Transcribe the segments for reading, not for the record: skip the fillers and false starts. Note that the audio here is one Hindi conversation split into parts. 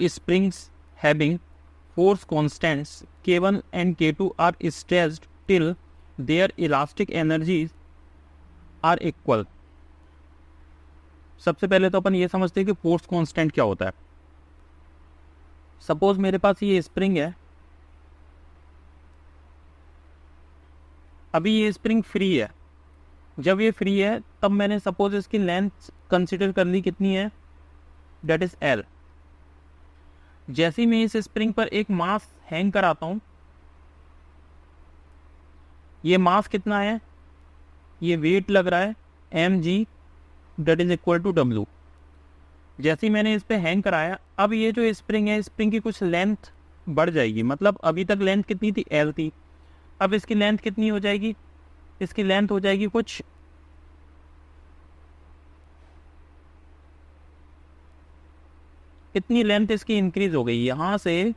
springs having force constants K1 and K2 are stressed till their elastic energies are equal. सबसे पहले तो अपन ये समझते हैं कि फोर्स कांस्टेंट क्या होता है. सपोज मेरे पास ये स्प्रिंग है, अभी ये स्प्रिंग फ्री है. जब ये फ्री है तब मैंने सपोज इसकी लेंथ कंसिडर कर ली, कितनी है, डेट इज L. जैसे ही मैं इस स्प्रिंग पर एक मास हैंग कराता हूं, ये मास कितना है, ये वेट लग रहा है mg, that is equal to W. जैसे ही मैंने इस पे हैंग कराया, अब ये जो स्प्रिंग है, स्प्रिंग की कुछ लेंथ बढ़ जाएगी. मतलब अभी तक लेंथ कितनी थी, L थी. अब इसकी लेंथ कितनी हो जाएगी, इसकी लेंथ हो जाएगी कुछ इतनी लेंथ इसकी इंक्रीज हो गई यहां से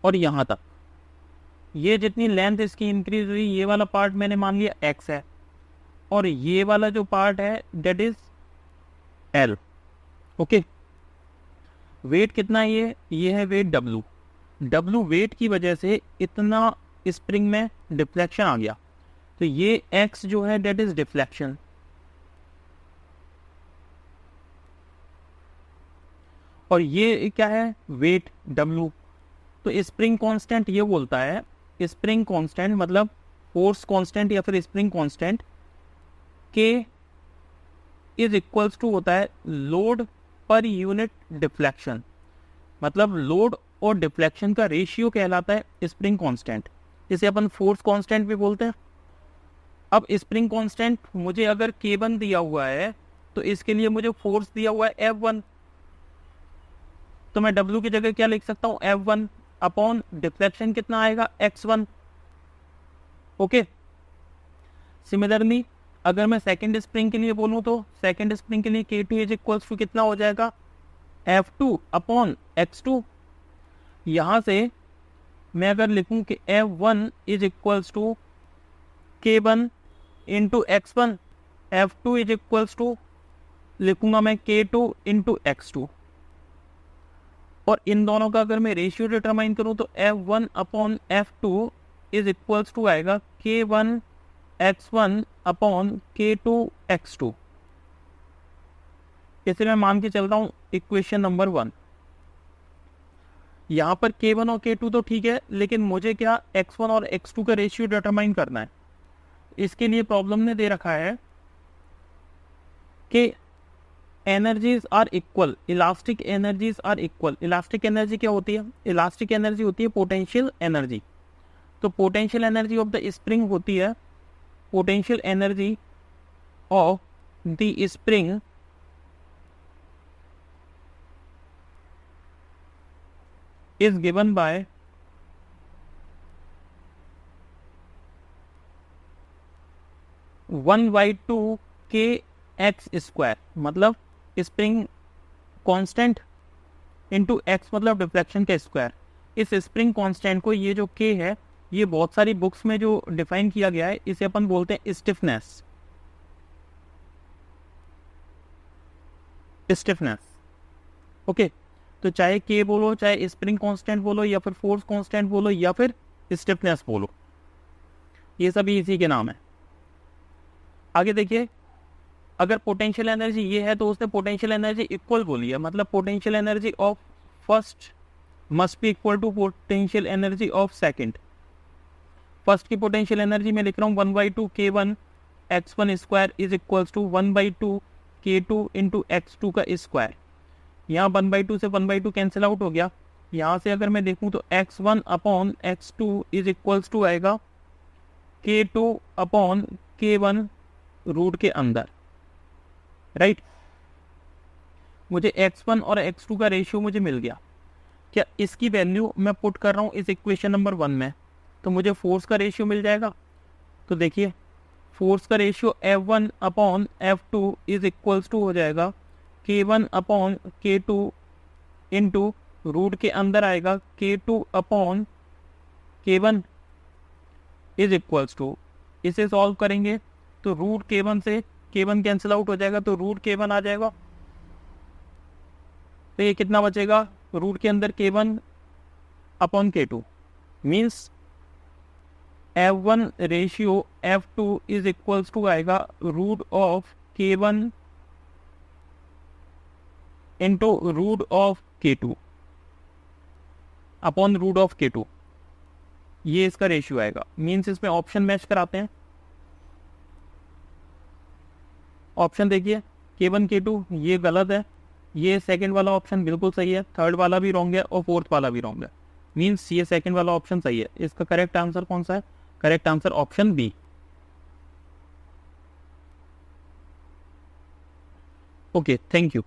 और यहां तक. ये जितनी लेंथ इसकी इंक्रीज हुई, ये वाला पार्ट मैंने मान लिया x है, और ये वाला जो पार्ट है that is L. Okay. Weight कितना है, ये है वेट W. W वेट की वजह से इतना स्प्रिंग में डिफ्लेक्शन आ गया. तो ये x जो है डेट इज डिफ्लेक्शन. और ये क्या है, वेट W. तो स्प्रिंग कांस्टेंट ये बोलता है, स्प्रिंग कांस्टेंट मतलब फोर्स कांस्टेंट या फिर spring constant K is equals to होता है लोड पर यूनिट डिफ्लेक्शन. मतलब लोड और डिफ्लेक्शन का रेशियो कहलाता है स्प्रिंग कांस्टेंट, जिसे अपन फोर्स कांस्टेंट भी बोलते हैं. अब स्प्रिंग कांस्टेंट मुझे अगर K1 दिया हुआ है, तो इसके लिए मुझे फोर्स दिया हुआ है F1. तो मैं W की जगह क्या लिख सकता हूं, F1 अपॉन डिफ्लेक्शन कितना आएगा, x1. ओके. सिमिलरली अगर मैं सेकेंड स्प्रिंग के लिए बोलूं, तो सेकेंड स्प्रिंग के लिए K2 इज इक्वल्स टू कितना हो जाएगा, F2 अपॉन x2. यहां से मैं अगर लिखूं कि F1 is equals to K1 into x1, F2 is equals to लिखूंगा मैं K2 इंटू x2. और इन दोनों का अगर मैं रेशियो डिटरमाइन करूं, तो F1 upon F2 is equals to आएगा K1 x1 upon K2 x2. इसे मैं मान के चलता हूं इक्वेशन नंबर 1. यहां पर K1 और K2 तो ठीक है, लेकिन मुझे क्या x1 और x2 का रेशियो डिटरमाइन करना है. इसके लिए प्रॉब्लम ने दे रखा है कि energies are equal, elastic energies are equal. Elastic energy क्या होती है, इलास्टिक एनर्जी होती है पोटेंशियल एनर्जी. तो potential energy of the spring होती है, potential energy of the spring is given by one by two K x square. मतलब स्प्रिंग कांस्टेंट इंटू एक्स मतलब डिफ्लेक्शन का स्क्वायर. इस स्प्रिंग कांस्टेंट को, ये जो K है, ये बहुत सारी बुक्स में जो डिफाइन किया गया है, इसे अपन बोलते हैं स्टिफनेस. स्टिफनेस. ओके. तो चाहे K बोलो, चाहे स्प्रिंग कांस्टेंट बोलो, या फिर फोर्स कांस्टेंट बोलो, या फिर स्टिफनेस बोलो, ये सभी इसी के नाम है. आगे देखिए, अगर पोटेंशियल एनर्जी ये है, तो उसने पोटेंशियल एनर्जी इक्वल बोली है. मतलब potential energy of first must be equal to potential energy of second. First की पोटेंशियल एनर्जी में लिख रहा हूँ 1/2 K1 x1 square is equals to 1/2 K2 into x2 का स्क्वायर. यहाँ 1/2 से 1/2 कैंसिल आउट हो गया. यहाँ से अगर मैं देखूँ तो x1 upon x2 is equals to आएगा K2 अपॉन K1 रूट के अंदर. राइट. मुझे x1 और x2 का रेशियो मुझे मिल गया. क्या इसकी वैल्यू मैं पुट कर रहा हूँ इस इक्वेशन नंबर 1 में, तो मुझे फोर्स का रेशियो मिल जाएगा. तो देखिए, फोर्स का ratio F1 upon F2 is equals to हो जाएगा K1 upon K2 into root के अंदर आएगा K2 upon K1 is equals to, इसे सॉल्व करेंगे तो रूट K1 से K1 कैंसिल आउट हो जाएगा, तो रूट K1 आ जाएगा. तो ये कितना बचेगा, रूट के अंदर k1 upon k2 means f1 ratio f2 is equals to आएगा root of k1 into root of k2 upon root of k2, ये इसका रेशियो आएगा। मीन्स इसमें ऑप्शन मैच कराते हैं। ऑप्शन देखिए k1 k2 ये गलत है, ये सेकंड वाला ऑप्शन बिल्कुल सही है, थर्ड वाला भी रॉन्ग है और फोर्थ वाला भी रॉन्ग है। मीन्स ये सेकंड वाला ऑप्शन सही है। इसका करेक्ट आंसर कौन सा है, correct answer option B. Okay, thank you.